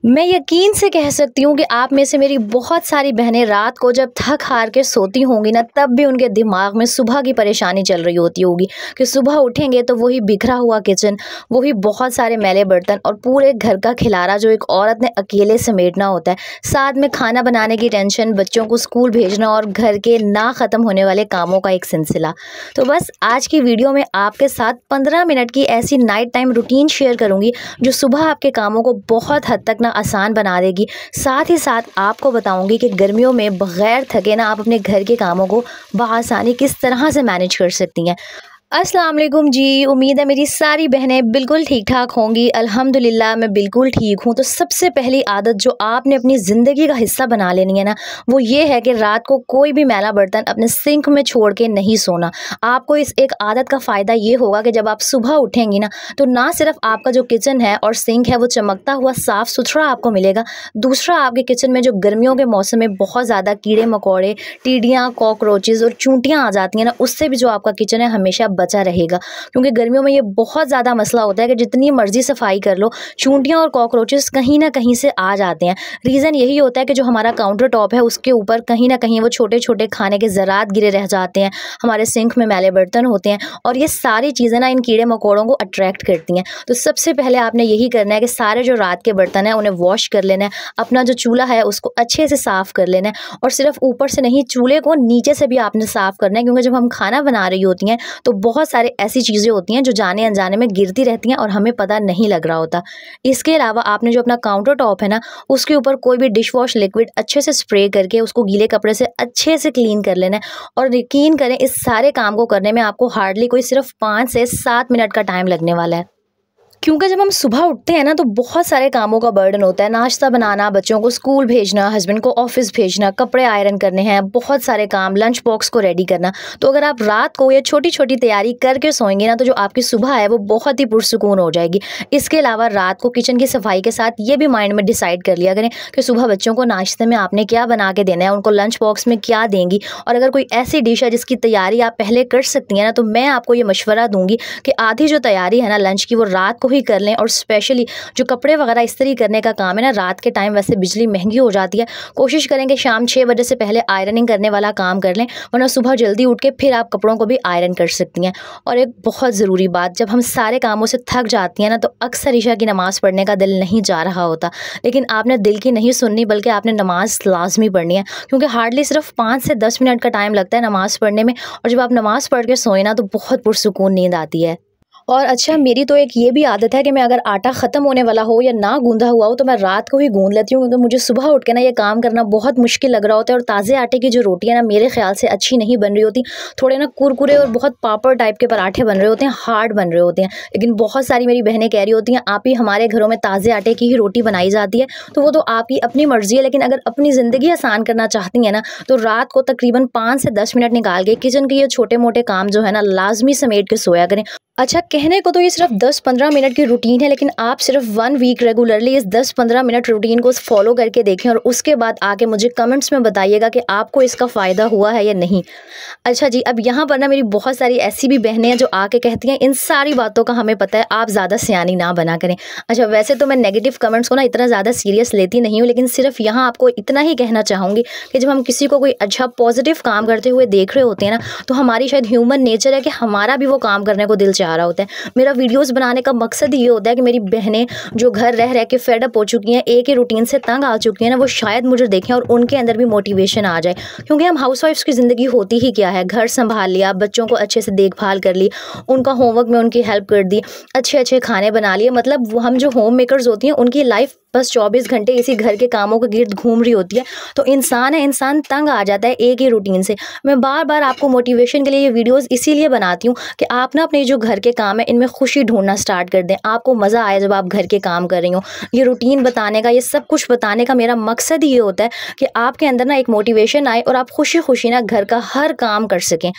मैं यकीन से कह सकती हूँ कि आप में से मेरी बहुत सारी बहनें रात को जब थक हार के सोती होंगी ना, तब भी उनके दिमाग में सुबह की परेशानी चल रही होती होगी कि सुबह उठेंगे तो वही बिखरा हुआ किचन, वही बहुत सारे मैले बर्तन और पूरे घर का खिलारा जो एक औरत ने अकेले समेटना होता है। साथ में खाना बनाने की टेंशन, बच्चों को स्कूल भेजना और घर के ना ख़त्म होने वाले कामों का एक सिलसिला। तो बस आज की वीडियो में आपके साथ 15 मिनट की ऐसी नाइट टाइम रूटीन शेयर करूँगी जो सुबह आपके कामों को बहुत हद तक ना आसान बना देगी। साथ ही साथ आपको बताऊंगी कि गर्मियों में बगैर थके ना आप अपने घर के कामों को बआसानी किस तरह से मैनेज कर सकती हैं। अस्सलाम वालेकुम जी, उम्मीद है मेरी सारी बहनें बिल्कुल ठीक ठाक होंगी। अल्हम्दुलिल्लाह मैं बिल्कुल ठीक हूँ। तो सबसे पहली आदत जो आपने अपनी ज़िंदगी का हिस्सा बना लेनी है ना, वो ये है कि रात को कोई भी मैला बर्तन अपने सिंक में छोड़ के नहीं सोना। आपको इस एक आदत का फ़ायदा ये होगा कि जब आप सुबह उठेंगी ना, तो ना सिर्फ आपका जो किचन है और सिंक है वो चमकता हुआ साफ़ सुथरा आपको मिलेगा, दूसरा आपके किचन में जो गर्मियों के मौसम में बहुत ज़्यादा कीड़े मकोड़े, टिड्डियाँ, कॉकरोचेज़ और चूंटियाँ आ जाती हैं ना, उससे भी जो आपका किचन है हमेशा बचा रहेगा। क्योंकि गर्मियों में ये बहुत ज़्यादा मसला होता है कि जितनी मर्जी सफाई कर लो, चूंटियाँ और कॉकरोचेस कहीं ना कहीं से आ जाते हैं। रीज़न यही होता है कि जो हमारा काउंटर टॉप है उसके ऊपर कहीं ना कहीं वो छोटे छोटे खाने के ज़रात गिरे रह जाते हैं, हमारे सिंक में मैले बर्तन होते हैं और ये सारी चीज़ें ना इन कीड़े मकोड़ों को अट्रैक्ट करती हैं। तो सबसे पहले आपने यही करना है कि सारे जो रात के बर्तन हैं उन्हें वॉश कर लेना है, अपना जो चूल्हा है उसको अच्छे से साफ़ कर लेना है और सिर्फ ऊपर से नहीं, चूल्हे को नीचे से भी आपने साफ़ करना है। क्योंकि जब हम खाना बना रही होती हैं तो बहुत सारे ऐसी चीज़ें होती हैं जो जाने अनजाने में गिरती रहती हैं और हमें पता नहीं लग रहा होता। इसके अलावा आपने जो अपना काउंटर टॉप है ना, उसके ऊपर कोई भी डिश वॉश लिक्विड अच्छे से स्प्रे करके उसको गीले कपड़े से अच्छे से क्लीन कर लेना है। और यकीन करें, इस सारे काम को करने में आपको हार्डली कोई सिर्फ 5 से 7 मिनट का टाइम लगने वाला है। क्योंकि जब हम सुबह उठते हैं ना तो बहुत सारे कामों का बर्डन होता है। नाश्ता बनाना, बच्चों को स्कूल भेजना, हस्बैंड को ऑफिस भेजना, कपड़े आयरन करने हैं, बहुत सारे काम, लंच बॉक्स को रेडी करना। तो अगर आप रात को ये छोटी छोटी तैयारी करके सोएंगे ना, तो जो आपकी सुबह है वो बहुत ही पुरसुकून हो जाएगी। इसके अलावा रात को किचन की सफाई के साथ ये भी माइंड में डिसाइड कर लिया करें कि सुबह बच्चों को नाश्ते में आपने क्या बना के देना है, उनको लंच बॉक्स में क्या देंगी। और अगर कोई ऐसी डिश है जिसकी तैयारी आप पहले कर सकती हैं ना, तो मैं आपको ये मशवरा दूंगी कि आधी जो तैयारी है ना लंच की, वो रात को ही कर लें। और स्पेशली जो कपड़े वगैरह इस्त्री करने का काम है ना, रात के टाइम वैसे बिजली महंगी हो जाती है, कोशिश करें कि शाम 6 बजे से पहले आयरनिंग करने वाला काम कर लें, वरना सुबह जल्दी उठ के फिर आप कपड़ों को भी आयरन कर सकती हैं। और एक बहुत ज़रूरी बात, जब हम सारे कामों से थक जाती हैं ना, तो अक्सर ईशा की नमाज़ पढ़ने का दिल नहीं जा रहा होता। लेकिन आपने दिल की नहीं सुननी, बल्कि आपने नमाज़ लाजमी पढ़नी है। क्योंकि हार्डली सिर्फ 5 से 10 मिनट का टाइम लगता है नमाज़ पढ़ने में, और जब आप नमाज़ पढ़ के सोए ना तो बहुत पुरसुकून नींद आती है। और अच्छा, मेरी तो एक ये भी आदत है कि मैं अगर आटा ख़त्म होने वाला हो या ना गूंदा हुआ हो तो मैं रात को ही गूंद लेती हूँ। क्योंकि मुझे सुबह उठ के ना ये काम करना बहुत मुश्किल लग रहा होता है और ताज़े आटे की जो रोटियाँ ना मेरे ख्याल से अच्छी नहीं बन रही होती, थोड़े ना कुरकुरे और बहुत पापड़ टाइप के पराठे बन रहे होते हैं, हार्ड बन रहे होते हैं। लेकिन बहुत सारी मेरी बहनें कह रही होती हैं, आप ही हमारे घरों में ताज़े आटे की ही रोटी बनाई जाती है। तो वो तो आपकी अपनी मर्ज़ी है, लेकिन अगर अपनी ज़िंदगी आसान करना चाहती हैं ना, तो रात को तकरीबन 5 से 10 मिनट निकाल के किचन के ये छोटे मोटे काम जो है ना लाजमी समेट के सोया करें। अच्छा, कहने को तो ये सिर्फ 10-15 मिनट की रूटीन है, लेकिन आप सिर्फ 1 वीक रेगुलरली इस 10-15 मिनट रूटीन को फॉलो करके देखें और उसके बाद आके मुझे कमेंट्स में बताइएगा कि आपको इसका फ़ायदा हुआ है या नहीं। अच्छा जी, अब यहाँ पर ना मेरी बहुत सारी ऐसी भी बहनें हैं जो आके कहती हैं, इन सारी बातों का हमें पता है, आप ज़्यादा सियानी ना बना करें। अच्छा, वैसे तो मैं नेगेटिव कमेंट्स को ना इतना ज़्यादा सीरियस लेती नहीं हूँ, लेकिन सिर्फ यहाँ आपको इतना ही कहना चाहूँगी कि जब हम किसी को कोई अच्छा पॉजिटिव काम करते हुए देख रहे होते हैं ना, तो हमारी शायद ह्यूमन नेचर है कि हमारा भी वो काम करने को दिल चाह रहा होता है। मेरा वीडियोस बनाने का मकसद ये होता है कि मेरी बहनें जो घर रह रह के फेड अप हो चुकी हैं, एक ही रूटीन से तंग आ चुकी हैं ना, वो शायद मुझे देखें और उनके अंदर भी मोटिवेशन आ जाए। क्योंकि हम हाउसवाइफ्स की ज़िंदगी होती ही क्या है, घर संभाल लिया, बच्चों को अच्छे से देखभाल कर ली, उनका होमवर्क में उनकी हेल्प कर दी, अच्छे अच्छे खाने बना लिए। मतलब हम जो होम मेकर्स होती हैं उनकी लाइफ बस 24 घंटे इसी घर के कामों के गिर्द घूम रही होती है। तो इंसान तंग आ जाता है एक ही रूटीन से। मैं बार बार आपको मोटिवेशन के लिए ये वीडियोस इसीलिए बनाती हूँ कि आप ना अपने जो घर के काम है इनमें खुशी ढूंढना स्टार्ट कर दें। आपको मज़ा आए जब आप घर के काम कर रही हो। ये रूटीन बताने का, ये सब कुछ बताने का मेरा मकसद ही ये होता है कि आपके अंदर ना एक मोटिवेशन आए और आप खुशी खुशी ना घर का हर काम कर सकें।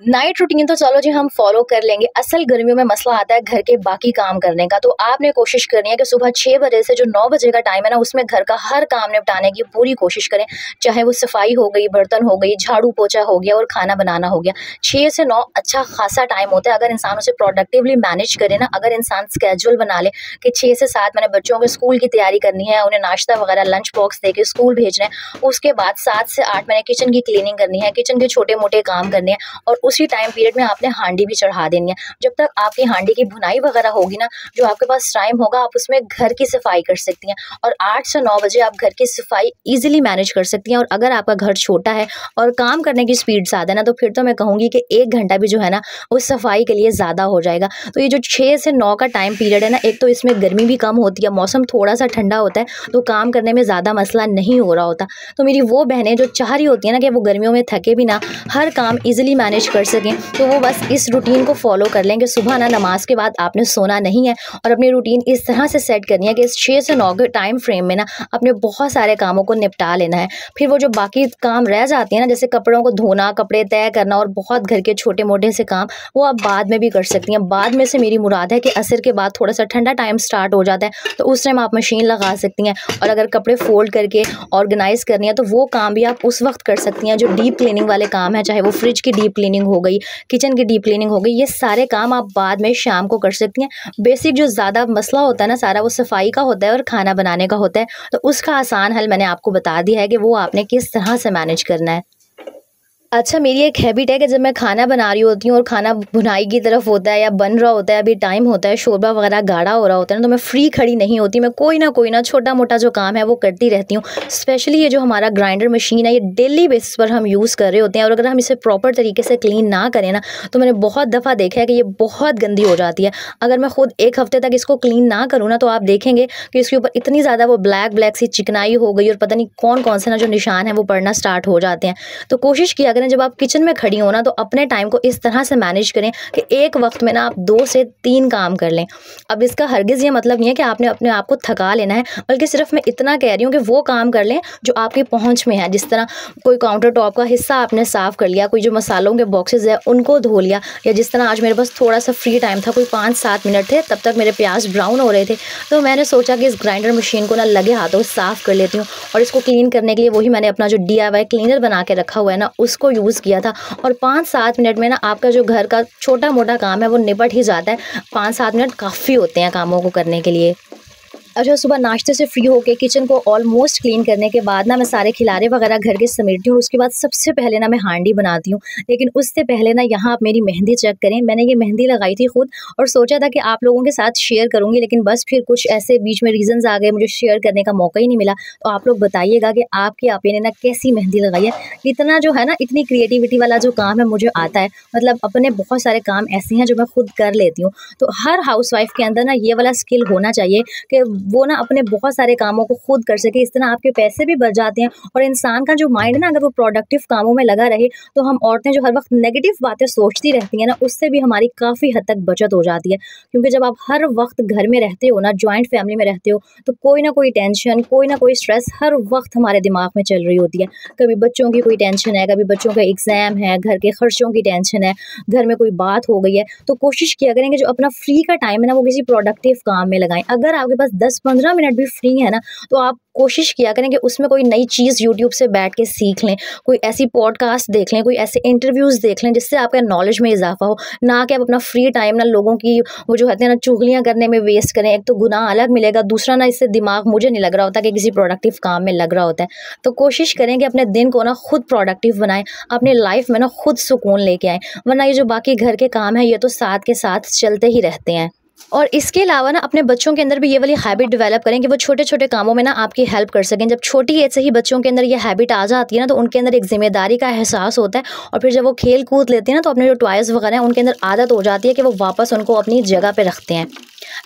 नाइट रूटीन तो चलो जी हम फॉलो कर लेंगे। असल गर्मियों में मसला आता है घर के बाकी काम करने का। तो आपने कोशिश करनी है कि सुबह 6 बजे से जो 9 बजे का टाइम है ना, उसमें घर का हर काम निपटाने की पूरी कोशिश करें। चाहे वो सफाई हो गई, बर्तन हो गई, झाड़ू पोछा हो गया और खाना बनाना हो गया। 6 से 9 अच्छा खासा टाइम होता है। अगर इंसान उसे प्रोडक्टिवली मैनेज करे ना, अगर इंसान स्केड्यूल बना ले कि 6 से 7 मैंने बच्चों के स्कूल की तैयारी करनी है, उन्हें नाश्ता वगैरह लंच बॉक्स दे के स्कूल भेजना है, उसके बाद 7 से 8 मैंने किचन की क्लीनिंग करनी है, किचन के छोटे मोटे काम करने हैं, और उसी टाइम पीरियड में आपने हांडी भी चढ़ा देनी है। जब तक आपकी हांडी की भुनाई वगैरह होगी ना, जो आपके पास टाइम होगा, आप उसमें घर की सफाई कर सकती हैं। और 8 से 9 बजे आप घर की सफाई इजीली मैनेज कर सकती हैं। और अगर आपका घर छोटा है और काम करने की स्पीड ज़्यादा है ना, तो फिर तो मैं कहूँगी कि 1 घंटा भी जो है ना, वो सफाई के लिए ज़्यादा हो जाएगा। तो ये जो 6 से 9 का टाइम पीरियड है ना, एक तो इसमें गर्मी भी कम होती है, मौसम थोड़ा सा ठंडा होता है, तो काम करने में ज़्यादा मसला नहीं हो रहा होता। तो मेरी वो बहनें जो चाह रही होती हैं ना कि वो गर्मियों में थके भी ना, हर काम ईजिली मैनेज कर सकें, तो वो बस इस रूटीन को फॉलो कर लें कि सुबह ना नमाज के बाद आपने सोना नहीं है, और अपनी रूटीन इस तरह से सेट करनी है कि इस 6 से 9 के टाइम फ्रेम में ना अपने बहुत सारे कामों को निपटा लेना है। फिर वो जो बाकी काम रह जाती है ना, जैसे कपड़ों को धोना, कपड़े तय करना और बहुत घर के छोटे मोटे से काम, वो आप बाद में भी कर सकती हैं। बाद में से मेरी मुराद है कि असर के बाद थोड़ा सा ठंडा टाइम स्टार्ट हो जाता है, तो उस टाइम आप मशीन लगा सकती हैं। और अगर कपड़े फोल्ड करके ऑर्गेनाइज करनी है, तो वो काम भी आप उस वक्त कर सकती हैं। जो डीप क्लीनिंग वाले काम है, चाहे वो फ्रिज की डीप क्लीनिंग हो गई, किचन की डीप क्लीनिंग हो गई, ये सारे काम आप बाद में शाम को कर सकती हैं। बेसिक जो ज़्यादा मसला होता है ना, सारा वो सफाई का होता है और खाना बनाने का होता है। तो उसका आसान हल मैंने आपको बता दिया है कि वो आपने किस तरह से मैनेज करना है। अच्छा, मेरी एक हैबिट है कि जब मैं खाना बना रही होती हूँ और खाना भुनाई की तरफ होता है या बन रहा होता है, अभी टाइम होता है, शोरबा वगैरह गाढ़ा हो रहा होता है ना, तो मैं फ्री खड़ी नहीं होती। मैं कोई ना छोटा मोटा जो काम है वो करती रहती हूँ। स्पेशली ये जो हमारा ग्राइंडर मशीन है, ये डेली बेसिस पर हम यूज़ कर रहे होते हैं, और अगर हम इसे प्रॉपर तरीके से क्लीन ना करें ना, तो मैंने बहुत दफ़ा देखा है कि ये बहुत गंदी हो जाती है। अगर मैं खुद 1 हफ्ते तक इसको क्लीन ना करूँ ना, तो आप देखेंगे कि इसके ऊपर इतनी ज़्यादा वो ब्लैक सी चिकनाई हो गई, और पता नहीं कौन से ना जो निशान है वो पड़ना स्टार्ट हो जाते हैं। तो कोशिश किया करें जब आप किचन में खड़ी हो ना, तो अपने टाइम को इस तरह से मैनेज करें कि एक वक्त में ना आप 2 से 3 काम कर लें। अब इसका हरगिज़ ये मतलब नहीं है कि आपने अपने आप को थका लेना है, बल्कि सिर्फ मैं इतना कह रही हूँ कि वो काम कर लें जो आपकी पहुँच में है। जिस तरह कोई काउंटर टॉप का हिस्सा आपने साफ़ कर लिया, कोई जो मसालों के बॉक्सेस है उनको धो लिया, या जिस तरह आज मेरे पास थोड़ा सा फ्री टाइम था, कोई 5-7 मिनट थे, तब तक मेरे प्याज ब्राउन हो रहे थे, तो मैंने सोचा कि इस ग्राइंडर मशीन को ना लगे हाथों साफ़ कर लेती हूँ। और इसको क्लीन करने के लिए वही मैंने अपना जो DIY क्लीनर बना के रखा हुआ है ना, उसको यूज़ किया था। और 5-7 मिनट में ना आपका जो घर का छोटा मोटा काम है वो निपट ही जाता है। 5-7 मिनट काफ़ी होते हैं कामों को करने के लिए। अच्छा, सुबह नाश्ते से फ्री होके किचन को ऑलमोस्ट क्लीन करने के बाद ना मैं सारे खिलारे वगैरह घर के समेटती हूँ, और उसके बाद सबसे पहले ना मैं हांडी बनाती हूँ। लेकिन उससे पहले ना यहाँ आप मेरी मेहंदी चेक करें। मैंने ये मेहंदी लगाई थी खुद, और सोचा था कि आप लोगों के साथ शेयर करूँगी, लेकिन बस फिर कुछ ऐसे बीच में रीज़न्स आ गए, मुझे शेयर करने का मौका ही नहीं मिला। तो आप लोग बताइएगा कि आपकी आपी ने ना कैसी मेहंदी लगाई है। इतना जो है ना, इतनी क्रिएटिविटी वाला जो काम है मुझे आता है, मतलब अपने बहुत सारे काम ऐसे हैं जो मैं खुद कर लेती हूँ। तो हर हाउसवाइफ के अंदर ना ये वाला स्किल होना चाहिए कि वो ना अपने बहुत सारे कामों को खुद कर सके। इस तरह आपके पैसे भी बच जाते हैं, और इंसान का जो माइंड ना, अगर वो प्रोडक्टिव कामों में लगा रहे, तो हम औरतें जो हर वक्त नेगेटिव बातें सोचती रहती हैं ना, उससे भी हमारी काफ़ी हद तक बचत हो जाती है। क्योंकि जब आप हर वक्त घर में रहते हो ना, जॉइंट फैमिली में रहते हो, तो कोई ना कोई टेंशन, कोई ना कोई स्ट्रेस हर वक्त हमारे दिमाग में चल रही होती है। कभी बच्चों की कोई टेंशन है, कभी बच्चों का एग्ज़ाम है, घर के खर्चों की टेंशन है, घर में कोई बात हो गई है। तो कोशिश किया करेंगे जो अपना फ्री का टाइम है ना, वो किसी प्रोडक्टिव काम में लगाएं। अगर आपके पास 10-15 मिनट भी फ्री है ना, तो आप कोशिश किया करें कि उसमें कोई नई चीज़ यूट्यूब से बैठ के सीख लें, कोई ऐसी पॉडकास्ट देख लें, कोई ऐसे इंटरव्यूज़ देख लें जिससे आपका नॉलेज में इजाफा हो। ना कि आप अपना फ्री टाइम ना लोगों की वो जो कहते हैं ना चुगलियाँ करने में वेस्ट करें। एक तो गुनाह अलग मिलेगा, दूसरा ना इससे दिमाग मुझे नहीं लग रहा होता कि किसी प्रोडक्टिव काम में लग रहा होता है। तो कोशिश करें कि अपने दिन को ना खुद प्रोडक्टिव बनाएं, अपनी लाइफ में ना खुद सुकून लेके आएँ, वरना ये जो बाकी घर के काम है ये तो साथ के साथ चलते ही रहते हैं। और इसके अलावा ना अपने बच्चों के अंदर भी ये वाली हैबिट डेवलप करें कि वो छोटे छोटे कामों में ना आपकी हेल्प कर सकें। जब छोटी एज से ही बच्चों के अंदर ये हैबिट आ जाती है ना, तो उनके अंदर एक जिम्मेदारी का एहसास होता है, और फिर जब वो खेल कूद लेते हैं ना, तो अपने जो टॉयज़ वगैरह हैं उनके अंदर आदत हो जाती है कि वो वापस उनको अपनी जगह पे रखते हैं।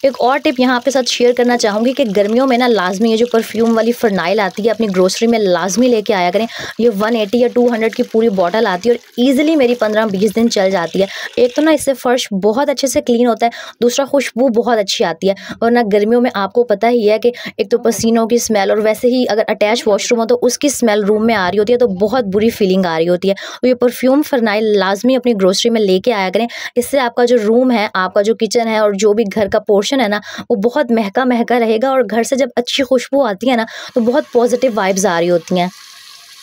एक और टिप यहाँ आपके साथ शेयर करना चाहूँगी कि गर्मियों में ना लाज़मी ये जो परफ्यूम वाली फ़िनाइल आती है अपनी ग्रोसरी में लाज़मी लेके आया करें। ये 180 या 200 की पूरी बॉटल आती है और ईज़िली मेरी 15-20 दिन चल जाती है। एक तो ना इससे फ़र्श बहुत अच्छे से क्लीन होता है, दूसरा खुशबू बहुत अच्छी आती है। और ना गर्मियों में आपको पता ही है कि एक तो पसीनों की स्मेल और वैसे ही अगर अटैच वॉशरूम हो तो उसकी स्मेल रूम में आ रही होती है, तो बहुत बुरी फीलिंग आ रही होती है। तो ये परफ्यूम फ़िनाइल लाज़मी अपनी ग्रोसरी में लेके आया करें। इससे आपका जो रूम है, आपका जो किचन है और जो भी घर का पोर्शन है ना, वो बहुत महका-महका रहेगा और घर से जब अच्छी खुशबू आती है ना, तो बहुत पॉजिटिव वाइब्स आ रही होती हैं।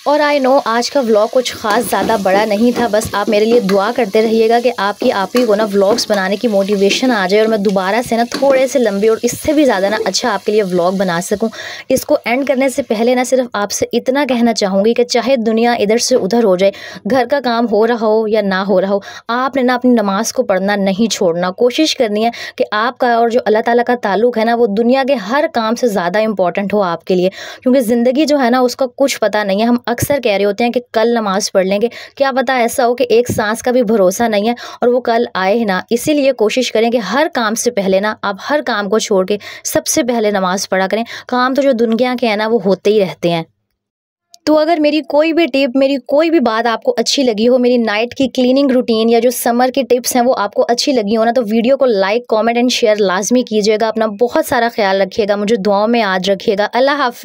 और आई नो आज का व्लॉग कुछ ख़ास ज़्यादा बड़ा नहीं था, बस आप मेरे लिए दुआ करते रहिएगा कि आपकी आप ही को ना व्लॉग्स बनाने की मोटिवेशन आ जाए और मैं दोबारा से ना थोड़े से लंबे और इससे भी ज़्यादा ना अच्छा आपके लिए व्लॉग बना सकूं। इसको एंड करने से पहले ना सिर्फ आपसे इतना कहना चाहूँगी कि चाहे दुनिया इधर से उधर हो जाए, घर का काम हो रहा हो या ना हो रहा हो, आपने ना अपनी नमाज़ को पढ़ना नहीं छोड़ना। कोशिश करनी है कि आपका और जो अल्लाह ताला का ताल्लुक़ है ना, वो दुनिया के हर काम से ज़्यादा इंपॉर्टेंट हो आपके लिए, क्योंकि ज़िंदगी जो है ना उसका कुछ पता नहीं है। हम अक्सर कह रहे होते हैं कि कल नमाज़ पढ़ लेंगे, क्या पता ऐसा हो कि एक सांस का भी भरोसा नहीं है और वो कल आए ही ना। इसीलिए कोशिश करें कि हर काम से पहले ना आप हर काम को छोड़ के सबसे पहले नमाज़ पढ़ा करें। काम तो जो दुनिया के हैं ना वो होते ही रहते हैं। तो अगर मेरी कोई भी टिप, मेरी कोई भी बात आपको अच्छी लगी हो, मेरी नाइट की क्लीनिंग रूटीन या जो समर की टिप्स हैं वो आपको अच्छी लगी हो ना, तो वीडियो को लाइक, कमेंट एंड शेयर लाज़मी कीजिएगा। अपना बहुत सारा ख्याल रखिएगा, मुझे दुआओं में याद रखिएगा। अल्लाह हाफ़िज़।